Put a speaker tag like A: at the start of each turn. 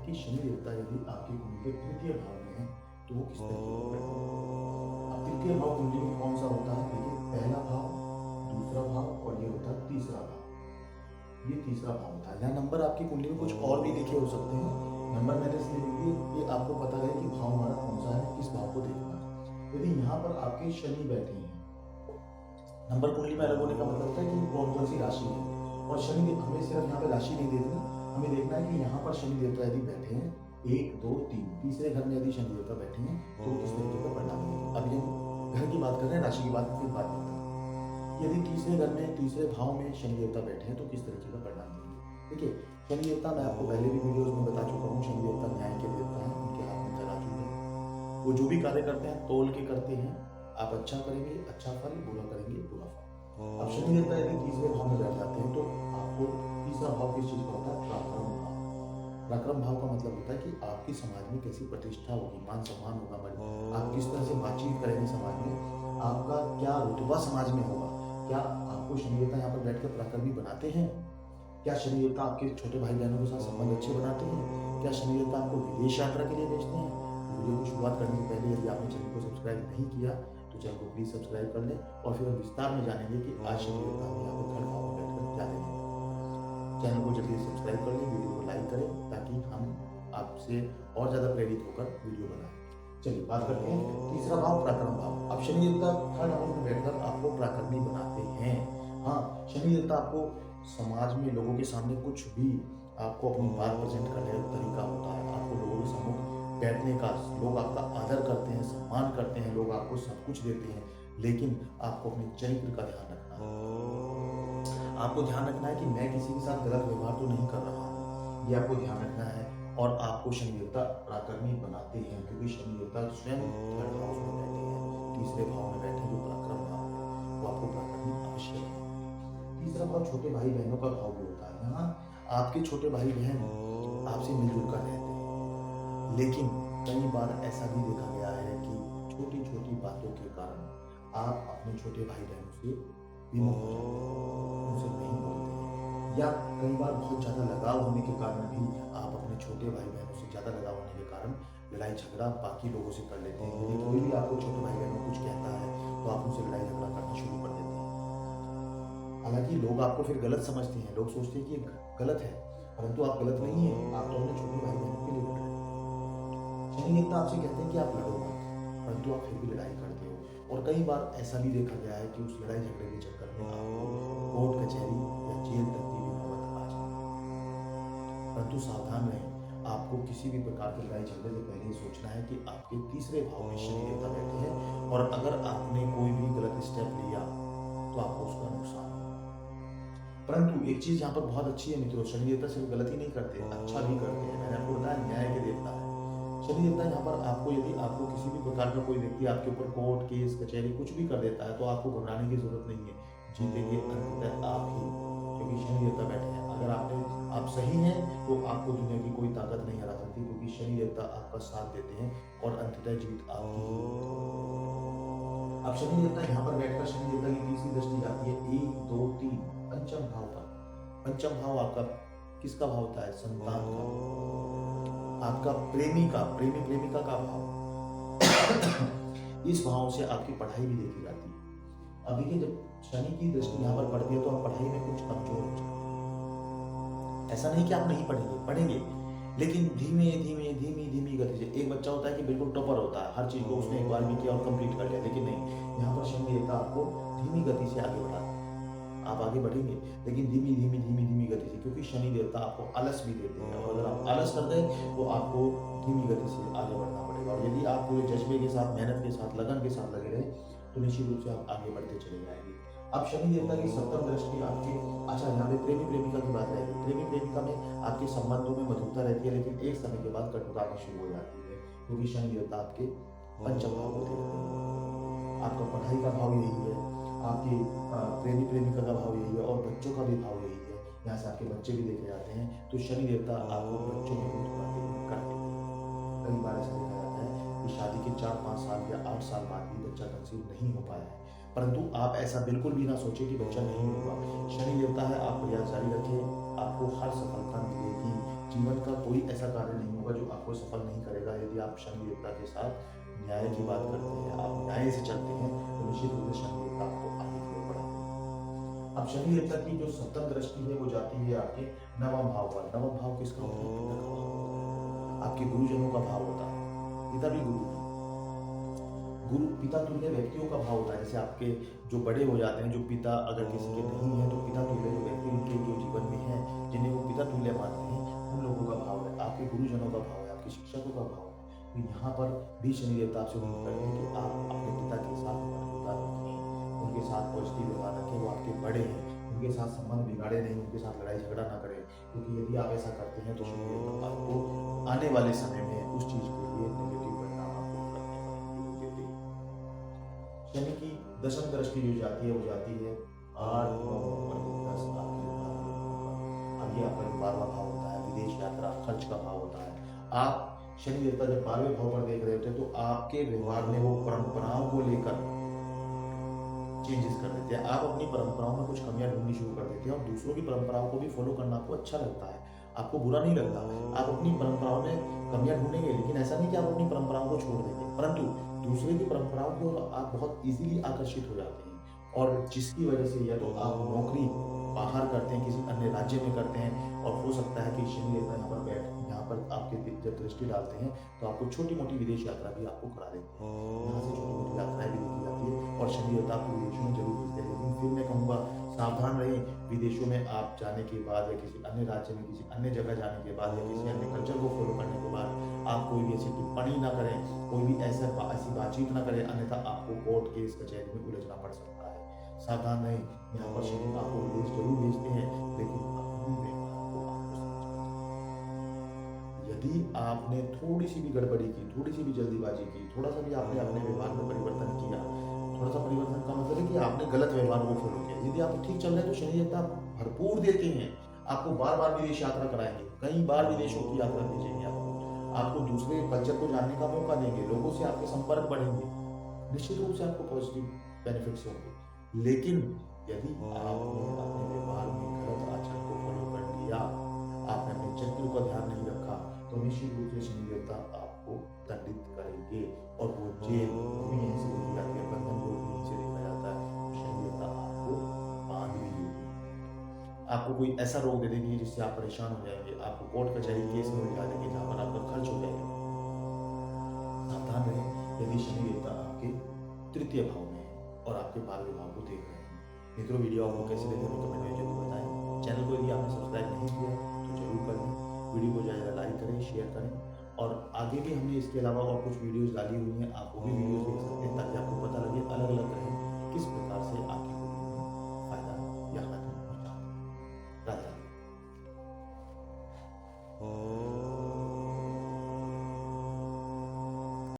A: कि शनि देवता यदि आपकी कुंडली के तृतीय भाव में है तो वो किस तरीके का बैठता है। अब तृतीय भाव कुंडली में कौन सा होता है? देखिए, पहला भाव, दूसरा भाव और ये होता है तीसरा भाव। ये तीसरा भाव होता है। यहाँ नंबर आपकी कुंडली में कुछ और भी लिखे हो सकते हैं। नंबर मैंने इसलिए लिख दिए कि आपको पता रहे कि भाव हमारा कौन सा है, किस भाव को देखना है। यदि यहाँ पर आपके शनि बैठे हैं, नंबर कुंडली में अलग होने का मतलब होता है कि कौन कौन सी राशि है, और शनि हमें सिर्फ यहाँ पे राशि नहीं देखनी, हमें देखना है कि यहाँ पर शनि देवता यदि बैठे हैं 1 2 3, तीसरे घर में यदि शनि देवता बैठे हैं तो किस तरीके का परिणाम मिलेगा। अभी हम घर की बात कर रहे हैं, राशि की बात फिर बात करते हैं। यदि तीसरे घर में, तीसरे भाव में शनि देवता बैठे हैं तो किस तरीके का परिणाम मिलेगा। देखिए, शनि देवता मैं आपको पहले भी वीडियोस में बता चुका हूँ, शनि देवता न्याय के देवता हैं, उनके हाथ में तराजू है। वो जो भी कार्य करते हैं तोल के करते हैं। आप अच्छा करेंगे अच्छा फल, बुरा करेंगे बुरा फल। अब शनि देवता यदि तीसरे भाव में बैठ जाते हैं तो आपको तीसरा भाव किस चीज का होता है? पराक्रम भाव। पराक्रम भाव का मतलब होता है कि आपकी समाज में कैसी प्रतिष्ठा होगी, मान सम्मान होगा, आप किस तरह से बातचीत करेंगे समाज में, आपका क्या रुतबा समाज में होगा। क्या आपको शनि देवता यहाँ पर बैठकर पराक्रमी बनाते हैं? क्या शनि देवता आपके छोटे भाई बहनों के साथ संबंध अच्छे बनाते हैं? क्या शनि देवता आपको विदेश यात्रा के लिए भेजते हैं? वीडियो की शुरुआत करने से पहले यदि आपने चैनल को सब्सक्राइब नहीं किया तो चैनल को प्लीज सब्सक्राइब कर लें, और फिर हम विस्तार में जानेंगे कि आज शनि देवता हमें यहाँ पर थर्ड भाव में बैठकर क्या देंगे। चैनल को जल्दी सब्सक्राइब कर लें, वीडियो को लाइक करें ताकि हम आपसे और ज्यादा प्रेरित होकर वीडियो बनाएं। चलिए बात करते हैं तीसरा भाव, पराक्रम भाव। अब शनि देवता थर्ड हाउस में बैठकर आपको पराक्रमी बनाते हैं। हाँ, शनि देवता आपको समाज में लोगों के सामने कुछ भी आपको अपनी बात प्रेजेंट करने का तरीका होता है, आपको लोगों के सम्मुख बैठने का, लोग आपका आदर करते हैं, सम्मान करते हैं, लोग आपको सब कुछ देते हैं, लेकिन आपको अपने चरित्र का ध्यान रखना है। आपको ध्यान रखना है कि मैं किसी के साथ गलत व्यवहार तो नहीं कर रहा हूँ, ये आपको ध्यान रखना है। और आपको शनि देवता पराक्रमी बनाते हैं क्योंकि शनि देवता स्वयं थर्ड हाउस में बैठे हैं, तीसरे भाव में बैठे जो पराक्रम भाव है, वो आपको पराक्रमी अवश्य है। तीसरा भाव छोटे भाई बहनों का भाव भी होता है। यहाँ आपके छोटे भाई बहन आपसे मिलजुल कर रहते हैं, लेकिन कई बार ऐसा भी देखा गया है कि छोटी छोटी बातों के कारण आप अपने छोटे भाई बहनों से विमुख हो जाते हैं, उनसे नहीं बोलते हैं, या कई बार बहुत ज़्यादा लगाव होने के कारण भी आप अपने छोटे भाई बहनों से ज़्यादा लगाव होने के कारण लड़ाई झगड़ा बाकी लोगों से कर लेते हैं। यदि कोई भी आपको छोटे भाई बहनों को कुछ कहता है तो आप उनसे लड़ाई झगड़ा करना शुरू कर देते हैं। हालांकि लोग आपको फिर गलत समझते हैं, लोग सोचते हैं कि ये गलत है, परंतु आप गलत नहीं है, आप तो अपने छोटे भाई बहनों के लिए लड़ रहे हैं। शनि देवता आपसे कहते हैं कि आप लड़ो मत, परंतु आप फिर भी लड़ाई करते हो। और कई बार ऐसा भी देखा गया है कि उस लड़ाई झगड़े के चक्कर में आपको कोर्ट कचहरी या जेल तक की भी नौबत आ जाती है। परंतु सावधान रहें, आपको किसी भी प्रकार के लड़ाई झगड़े से पहले सोचना है कि आपके तीसरे भाव में शनि देवता बैठे हैं, और अगर आपने कोई भी गलत स्टेप लिया तो आपको उसका नुकसान होगा। परंतु एक चीज यहाँ पर बहुत अच्छी है मित्रों, शनि देवता सिर्फ गलत ही नहीं करते, अच्छा भी करते हैं। मैंने आपको बताया न्याय के देवता है शनि देवता। यहाँ पर आपको यदि आपको किसी भी प्रकार का कोई व्यक्ति आपके ऊपर कोर्ट केस कचहरी कुछ भी कर देता है तो आपको घबराने की जरूरत नहीं है, जीतेंगे अंततः आप ही, क्योंकि शनि देवता बैठे हैं। अगर आप सही हैं तो आपको दुनिया की कोई ताकत नहीं हरा सकती, क्योंकि शनि देवता आपका साथ देते हैं और अंततः जीत आपकी ही होती है। अब शनि देवता यहाँ पर बैठकर शनि देवता की तीसरी दृष्टि जाती है 1 2 3 पंचम भाव पर। पंचम भाव आपका किसका भाव होता है? संतान का, आपका प्रेमी प्रेमिका का भाव। इस भाव से आपकी पढ़ाई भी देखी जाती है। अब देखिए, जब शनि की दृष्टि यहाँ पर पड़ती है तो आप पढ़ाई में कुछ कमजोर हो जाते हैं। ऐसा नहीं कि आप नहीं पढ़ेंगे, लेकिन धीमी गति से। एक बच्चा होता है कि बिल्कुल टॉपर होता है, हर चीज को उसने एक बार भी किया और कंप्लीट कर लिया, लेकिन नहीं, यहाँ पर शनि देवता आपको धीमी गति से आगे बढ़ाता है। आप आगे बढ़ेंगे लेकिन धीमी गति से, क्योंकि शनि देवता आपको आलस भी देते हैं, और अगर आप आलस कर दें तो आपको धीमी गति से आगे बढ़ना पड़ेगा। और यदि आप पूरे जज्बे के साथ, मेहनत के साथ, लगन के साथ लगे रहे तो निश्चित रूप से आप आगे बढ़ते चले जाएंगे। अब शनि देवता की सप्तम दृष्टि आपके, अच्छा यहाँ पे प्रेमी प्रेमिका की बात रहेगी। प्रेमी प्रेमिका में आपके संबंधों में मधुरता रहती है, लेकिन एक समय के बाद कटुता आनी शुरू हो जाती है, क्योंकि शनि देवता आपके पंचम भाव को देखते हैं। आपका पढ़ाई का भाव यही है, आपके प्रेमी प्रेमिका का भाव यही है, और बच्चों का भी भाव यही है, यहाँ से आपके बच्चे भी देखे जाते हैं। तो शनि देवता आपको बच्चों में उत्पत्ति करते हैं। कई बार ऐसा देखा जाता है कि शादी के 4-5 साल या 8 साल बाद भी बच्चा कंसीव नहीं हो पाया है, परंतु आप ऐसा बिल्कुल भी ना सोचें कि बच्चा नहीं होगा। शनि देवता है, आप प्रयास जारी रखें, आपको हर सफलता मिलेगी। जीवन का कोई ऐसा कार्य नहीं होगा जो आपको सफल नहीं करेगा। यदि आप शनि देवता के साथ न्याय की बात करते हैं, आप न्याय से चलते हैं, तो निश्चित रूप से शनि देवता आपको आगे की ओर बढ़ाएंगे। अब शनि देवता की जो सप्तम दृष्टि है वो जाती है आपके नवम भाव पर। नवम भाव किसका होता है? पिता का भाव होता है। आपके गुरुजनों का भाव होता है। पिता भी गुरु है। गुरु पिता तुल्य व्यक्तियों का भाव होता है। जैसे आपके जो बड़े हो जाते हैं, जो पिता अगर किसी के नहीं है, तो पिता तुल्य जो व्यक्ति उनके जो जीवन में है, जिन्हें वो पिता तुल्य मानते हैं, उन लोगों का भाव है। आपके गुरुजनों का भाव है, आपके शिक्षकों का भाव है। तो यहाँ पर भी शनि देवता आपसे उम्मीद करते हैं कि आप अपने पिता के साथ मधुरता रखें, उनके साथ पॉजिटिव व्यवहार रखें। वो आपके बड़े हैं, उनके साथ संबंध बिगाड़े नहीं, उनके साथ लड़ाई झगड़ा ना करें, क्योंकि यदि आप ऐसा करते हैं तो शनि देवता आपको आने वाले समय में उस चीज के लिए नेगेटिव परिणाम आपको भुगतने पड़ेंगे। शनि की दशम दृष्टि जो जाती है वो जाती है 8, 9 और 10 आपके अब ये आपका 12वां भाव होता है, विदेश यात्रा खर्च का भाव होता है। आप शनि देवता जब 12वें भाव पर देख रहे होते हैं तो आपके व्यवहार में वो परंपराओं को लेकर चेंजेस कर देते हैं। आप अपनी परंपराओं में कुछ कमियां ढूंढनी शुरू कर देते हैं और दूसरों की परंपराओं को भी फॉलो करना आपको अच्छा लगता है, आपको बुरा नहीं लगता। आप अपनी परंपराओं में कमियां ढूंढेंगे, लेकिन ऐसा नहीं कि आप अपनी परंपराओं को छोड़ देंगे, परंतु दूसरे की परंपराओं को आप बहुत इजीली आकर्षित हो जाते हैं। और जिसकी वजह से या तो आप नौकरी बाहर करते हैं, किसी अन्य राज्य में करते हैं, और हो सकता है कि शनि देवता यहाँ पर आपके जब दृष्टि डालते हैं तो आपको छोटी मोटी विदेश यात्रा भी आपको करा देते हैं। यहाँ से छोटी मोटी यात्राएं भी देखी जाती है और शनि देवता आपको विदेशों में जरूर भेजते हैं। लेकिन फिर मैं कहूँगा सावधान रहें। विदेशों में आप जाने के बाद या किसी अन्य राज्य में किसी अन्य जगह जाने के बाद या किसी अन्य कल्चर को फॉलो करने के बाद आप कोई भी ऐसी टिप्पणी ना करें, कोई भी ऐसी बातचीत ना करें, अन्यथा आपको कोर्ट केस कचहरी में उलझना पड़ सकता है। सावधान रहें। यहाँ पर शनि आपको विदेश जरूर भेजते हैं, लेकिन अपने व्यवहार को आपको समझना। यदि आपने थोड़ी सी भी गड़बड़ी की, थोड़ी सी भी जल्दीबाजी की, थोड़ा सा भी आपने अपने व्यवहार में परिवर्तन किया, थोड़ा सा परिवर्तन का मतलब है कि आपने गलत व्यवहार को फॉलो किया। यदि आप ठीक चल रहे हैं तो शनि देवता भरपूर देते हैं, आपको बार बार विदेश यात्रा कराएंगे, कई बार विदेशों की यात्रा भेजेंगे, आपको दूसरे कल्चर को जानने का मौका देंगे, लोगों से आपके संपर्क बढ़ेंगे, निश्चित रूप से आपको पॉजिटिव बेनिफिट्स होंगे। लेकिन यदि आपने अपने व्यवहार में गलत आचरण को फॉलो कर लिया, आपने अपने चरित्र का ध्यान नहीं रखा, तो निश्चित रूप से शनि देवता आपको दंडित करेंगे। और वो जेल भी यहीं से देखी जाती है, बंधन को भी यहीं से देखा जाता है। शनि देवता आपको बांध भी देंगे, आपको कोई ऐसा रोग दे देंगे जिससे आप परेशान हो जाएंगे, आपको कोर्ट कचहरी केस में उलझा देंगे जहां पर आपका खर्च हो जाएगा। सावधान रहें। यदि शनि देवता आपके तृतीय भाव में है और आपके 12वें भाव को देख रहे हैं। मित्रों, वीडियो आपको कैसे लगे हमें कमेंट में जरूर बताएं। चैनल को यदि आपने सब्सक्राइब नहीं किया है तो जरूर कर लें। वीडियो को ज़्यादा लाइक करें, शेयर करें, और आगे भी हमने इसके अलावा और कुछ वीडियोस डाली हुई हैं, आप वो भी वीडियोस देख सकते हैं ताकि आपको पता लगे अलग अलग ग्रह किस प्रकार से आपकी